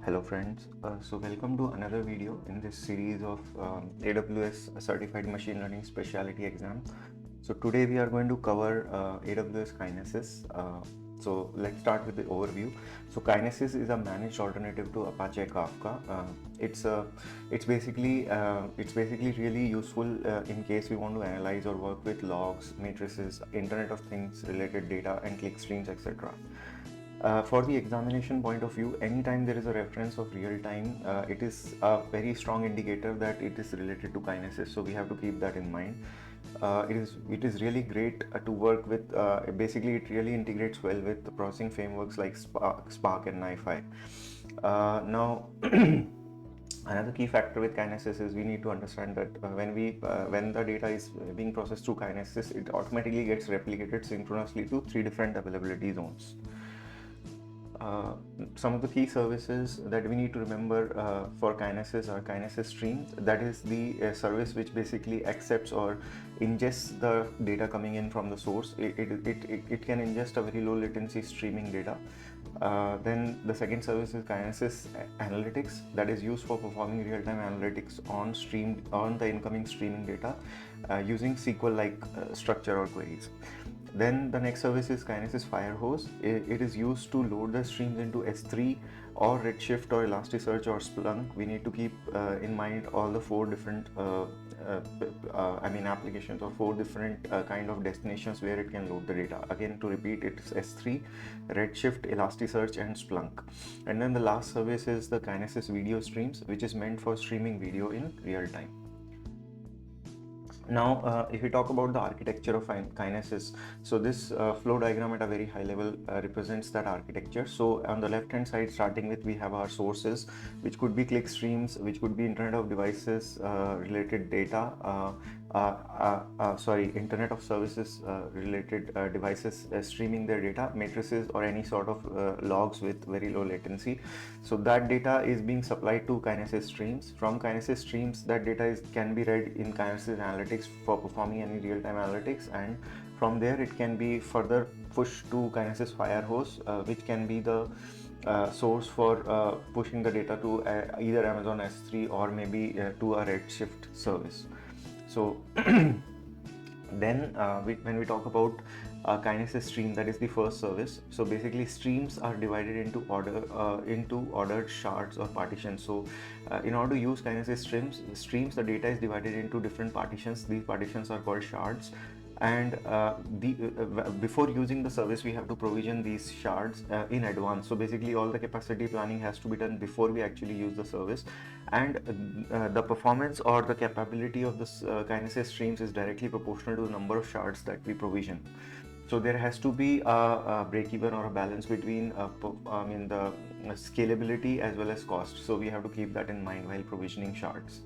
Hello friends, so welcome to another video in this series of AWS Certified Machine Learning Specialty Exam. So today we are going to cover AWS Kinesis. So let's start with the overview. So Kinesis is a managed alternative to Apache Kafka. It's basically really useful in case we want to analyze or work with logs, matrices, Internet of Things related data, and click streams, etc. For the examination point of view, anytime there is a reference of real time, it is a very strong indicator that it is related to Kinesis. So we have to keep that in mind. It is really great to work with. Basically, it really integrates well with the processing frameworks like Spark and NiFi. Now. Another key factor with Kinesis is we need to understand that when the data is being processed through Kinesis, it automatically gets replicated synchronously to three different availability zones. Some of the key services that we need to remember for Kinesis are Kinesis Streams. That is the service which basically accepts or ingests the data coming in from the source. It can ingest a very low latency streaming data. Then the second service is Kinesis Analytics, that is used for performing real-time analytics on the incoming streaming data using SQL-like structure or queries. Then the next service is Kinesis Firehose. It is used to load the streams into S3 or Redshift or Elasticsearch or Splunk. We need to keep in mind all the four different applications or four different kind of destinations where it can load the data. Again, to repeat, it's S3, Redshift, Elasticsearch, and Splunk. And then the last service is the Kinesis Video Streams, which is meant for streaming video in real time. Now, if we talk about the architecture of Kinesis, so this flow diagram at a very high level represents that architecture. So on the left hand side, starting with, we have our sources, which could be click streams, which could be Internet of Devices related data, Internet of Services related devices streaming their data, matrices, or any sort of logs with very low latency. So that data is being supplied to Kinesis Streams. From Kinesis Streams, that data can be read in Kinesis Analytics for performing any real-time analytics, and from there it can be further pushed to Kinesis Firehose, which can be the source for pushing the data to either Amazon S3 or maybe to a Redshift service. So then when we talk about Kinesis Stream, that is the first service. So basically, streams are divided into ordered shards or partitions. So in order to use Kinesis streams, the data is divided into different partitions. These partitions are called shards. And before using the service, we have to provision these shards in advance. So basically, all the capacity planning has to be done before we actually use the service, and the performance or the capability of this Kinesis streams is directly proportional to the number of shards that we provision. So there has to be a break-even or a balance between the scalability as well as cost. So we have to keep that in mind while provisioning shards.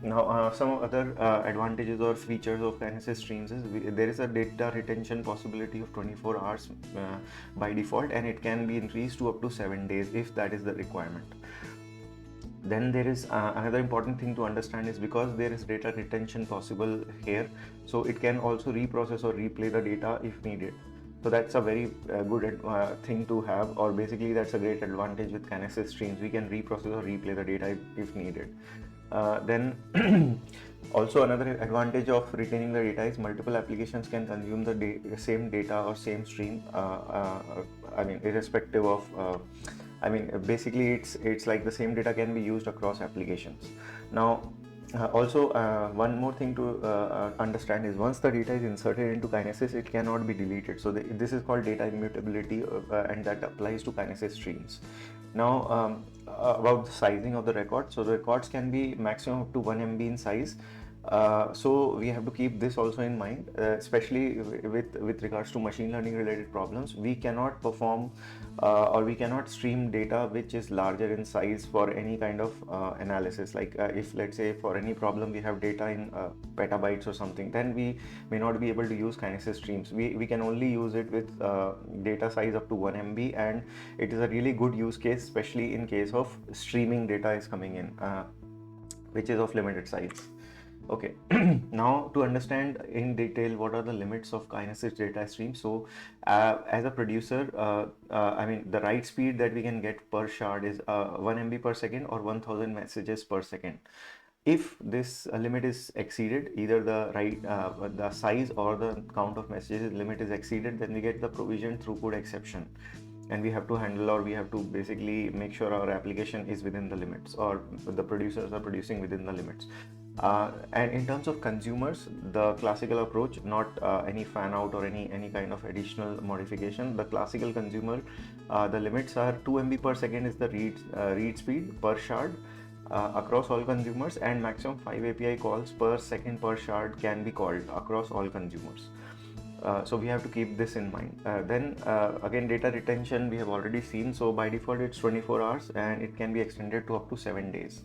Now, some other advantages or features of Kinesis streams is there is a data retention possibility of 24 hours by default, and it can be increased to up to 7 days if that is the requirement. Then there is another important thing to understand is because there is data retention possible here, so it can also reprocess or replay the data if needed. So that's a very good thing to have, or basically that's a great advantage with Kinesis streams. We can reprocess or replay the data if needed. Then also another advantage of retaining the data is multiple applications can consume the same data or same stream, irrespective of basically it's like the same data can be used across applications. Now also one more thing to understand is once the data is inserted into Kinesis, it cannot be deleted. So this is called data immutability, and that applies to Kinesis streams. Now about the sizing of the record. So the records can be maximum up to 1 MB in size. So we have to keep this also in mind, especially with regards to machine learning related problems. We cannot perform or we cannot stream data which is larger in size for any kind of analysis. Like if let's say for any problem we have data in petabytes or something, then we may not be able to use Kinesis streams. We can only use it with data size up to 1 MB, and it is a really good use case, especially in case of streaming data is coming in which is of limited size. Okay, now to understand in detail what are the limits of Kinesis data stream. So, as a producer, I mean, the write speed that we can get per shard is 1 MB per second or 1000 messages per second. If this limit is exceeded, either the size or the count of messages limit is exceeded, then we get the provision throughput exception, and we have to handle, or we have to basically make sure our application is within the limits, or the producers are producing within the limits. And in terms of consumers, the classical approach, not any fan out or any kind of additional modification. The classical consumer, the limits are 2 MB per second is the read speed per shard across all consumers, and maximum 5 API calls per second per shard can be called across all consumers. So we have to keep this in mind. Then again, data retention we have already seen. So by default it's 24 hours and it can be extended to up to 7 days.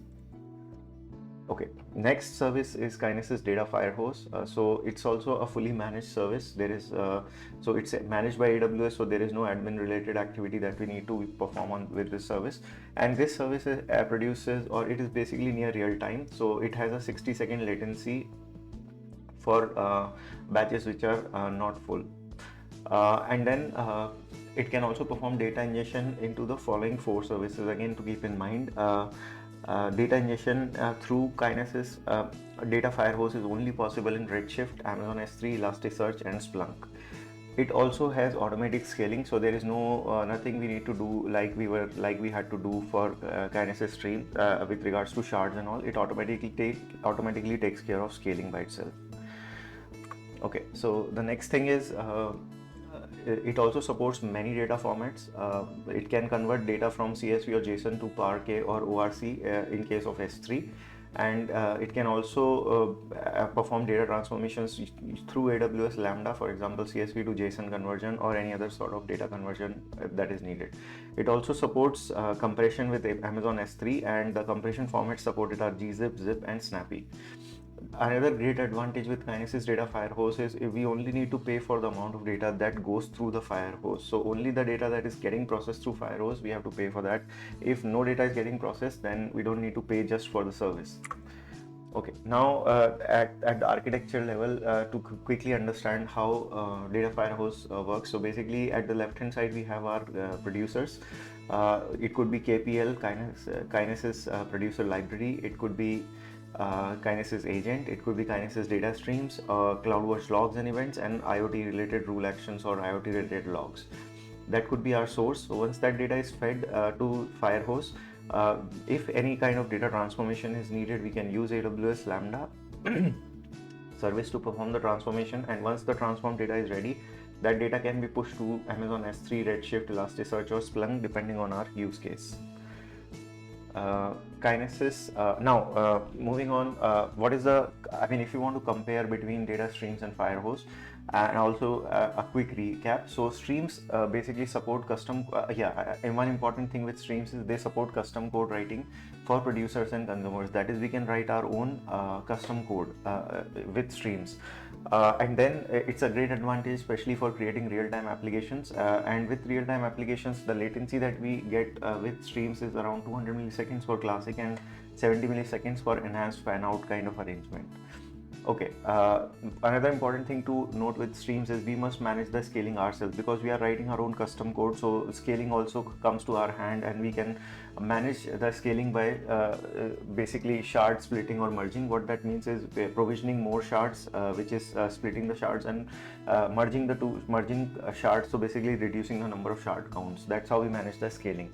Okay, next service is Kinesis Data Firehose. So it's also a fully managed service. There is so it's managed by AWS, so there is no admin related activity that we need to perform on with this service. And this service produces, or it is basically near real time. So it has a 60-second latency for batches which are not full. And then it can also perform data ingestion into the following 4 services, again to keep in mind. Data ingestion through Kinesis Data Firehose is only possible in Redshift, Amazon S3, Elasticsearch, and Splunk. It also has automatic scaling, so there is no nothing we need to do like we had to do for Kinesis Stream with regards to shards and all. It automatically takes care of scaling by itself. Okay, so the next thing is it also supports many data formats. It can convert data from CSV or JSON to Parquet or ORC in case of S3, and it can also perform data transformations through AWS Lambda, for example CSV to JSON conversion or any other sort of data conversion that is needed. It also supports compression with Amazon S3, and the compression formats supported are gzip, zip, and snappy. Another great advantage with Kinesis Data Firehose is if we only need to pay for the amount of data that goes through the Firehose. So only the data that is getting processed through Firehose, we have to pay for that. If no data is getting processed, then we don't need to pay just for the service. Okay, now at the architecture level, to quickly understand how Data Firehose works. So basically at the left hand side we have our producers. It could be KPL, Kinesis producer library. It could be Kinesis agent. It could be Kinesis data streams, CloudWatch logs and events, and IoT related rule actions or IoT related logs. That could be our source. So once that data is fed to Firehose, if any kind of data transformation is needed, we can use AWS Lambda service to perform the transformation. And once the transformed data is ready, that data can be pushed to Amazon S3, Redshift, Elasticsearch, or Splunk depending on our use case. Kinesis. Now, moving on, what is the, I mean, if you want to compare between data streams and Firehose, and also a quick recap. So streams basically support custom, and one important thing with streams is they support custom code writing for producers and consumers. That is, we can write our own custom code with streams. And then it's a great advantage, especially for creating real-time applications. And with real-time applications, the latency that we get with streams is around 200 milliseconds for classic and 70 milliseconds for enhanced fan-out kind of arrangement. Okay, another important thing to note with streams is we must manage the scaling ourselves, because we are writing our own custom code. So scaling also comes to our hand, and we can manage the scaling by basically shard splitting or merging. What that means is provisioning more shards, which is splitting the shards, and merging shards. So basically reducing the number of shard counts. That's how we manage the scaling.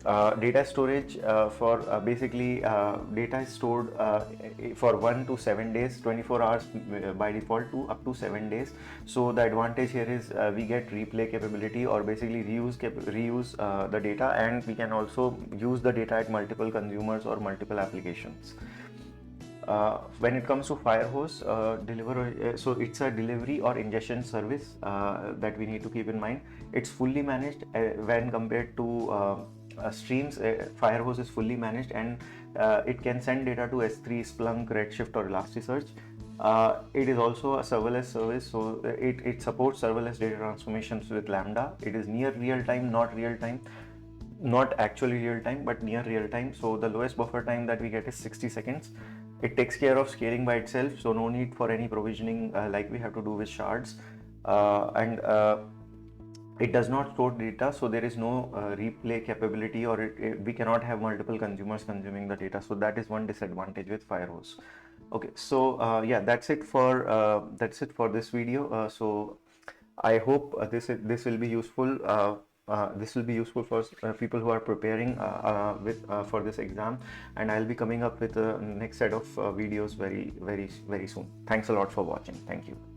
Data storage for basically data is stored for 1 to 7 days, 24 hours by default to up to 7 days. So the advantage here is we get replay capability, or basically reuse the data, and we can also use the data at multiple consumers or multiple applications. When it comes to Firehose, so it's a delivery or ingestion service that we need to keep in mind. It's fully managed when compared to streams. Firehose is fully managed, and it can send data to S3, Splunk, Redshift, or Elasticsearch. It is also a serverless service, so it supports serverless data transformations with Lambda. It is near real time, not actually real time, but near real time. So the lowest buffer time that we get is 60 seconds. It takes care of scaling by itself, so no need for any provisioning like we have to do with shards. And it does not store data, so there is no replay capability, or we cannot have multiple consumers consuming the data. So that is one disadvantage with Firehose. Okay, so yeah, that's it for this video. So I hope this will be useful. This will be useful for people who are preparing for this exam, and I'll be coming up with the next set of videos very soon. Thanks a lot for watching. Thank you.